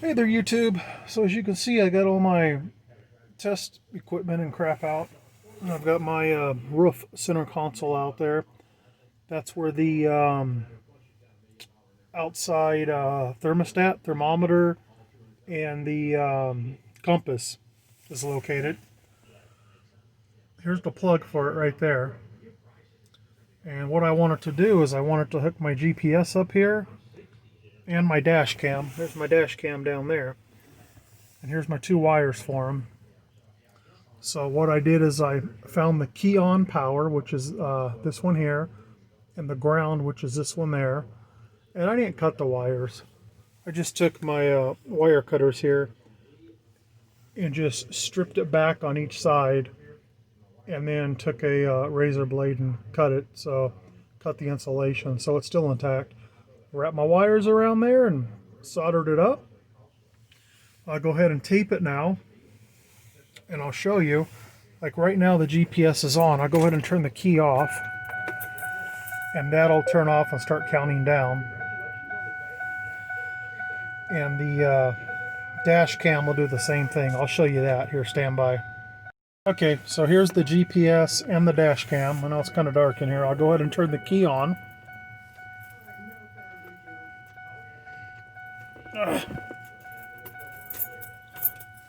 Hey there, YouTube. So as you can see, I got all my test equipment and crap out. And I've got my roof center console out there. That's where the outside thermostat, thermometer, and the compass is located. Here's the plug for it right there. And what I wanted to do is I wanted to hook my GPS up here and my dash cam. There's my dash cam down there. And here's my two wires for them. So what I did is I found the key on power, which is this one here, and the ground, which is this one there. And I didn't cut the wires. I just took my wire cutters here and just stripped it back on each side, and then took a razor blade and cut it. So cut the insulation so it's still intact. Wrap my wires around there and soldered it up. I'll go ahead and tape it now, and I'll show you. Like right now the GPS is on. I'll go ahead and turn the key off, and that'll turn off and start counting down. And the dash cam will do the same thing. I'll show you that. Here, stand by. Okay, so here's the GPS and the dash cam. I know it's kind of dark in here. I'll go ahead and turn the key on.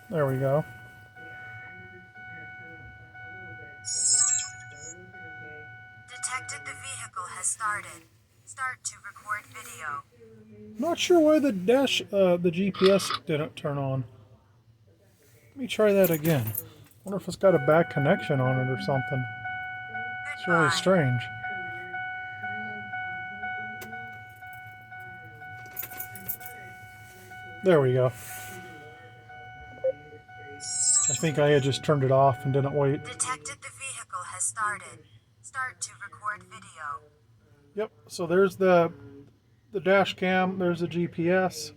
There we go. Detected the vehicle has started. Start to record video. Not sure why the GPS didn't turn on. Let me try that again. Wonder if it's got a bad connection on it or something. It's really strange. There we go. I think I had just turned it off and didn't wait. Detected the vehicle has started. Start to record video. Yep, so there's the dash cam, there's the GPS.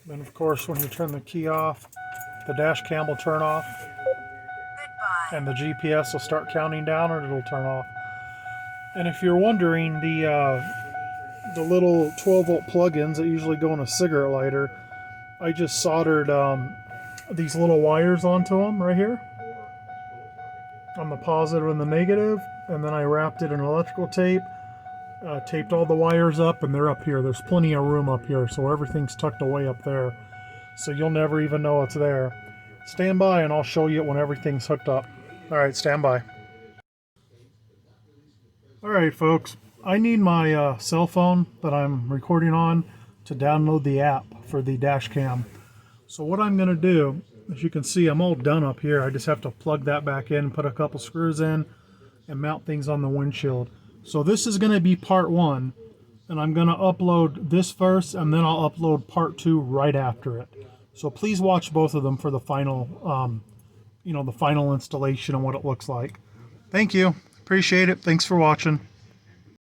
Then of course when you turn the key off, the dash cam will turn off. Goodbye. And the GPS will start counting down, or it'll turn off. And if you're wondering, the little 12-volt plug-ins that usually go in a cigarette lighter, I just soldered these little wires onto them right here, on the positive and the negative, and then I wrapped it in electrical tape, taped all the wires up, and they're up here. There's plenty of room up here, so everything's tucked away up there, so you'll never even know it's there. Stand by and I'll show you when everything's hooked up. Alright, stand by. Alright folks, I need my cell phone that I'm recording on to download the app for the dash cam. So what I'm going to do, as you can see, I'm all done up here. I just have to plug that back in, put a couple screws in, and mount things on the windshield. So this is going to be part one, and I'm going to upload this first, and then I'll upload part two right after it. So please watch both of them for the final, the final installation and what it looks like. Thank you. Appreciate it. Thanks for watching.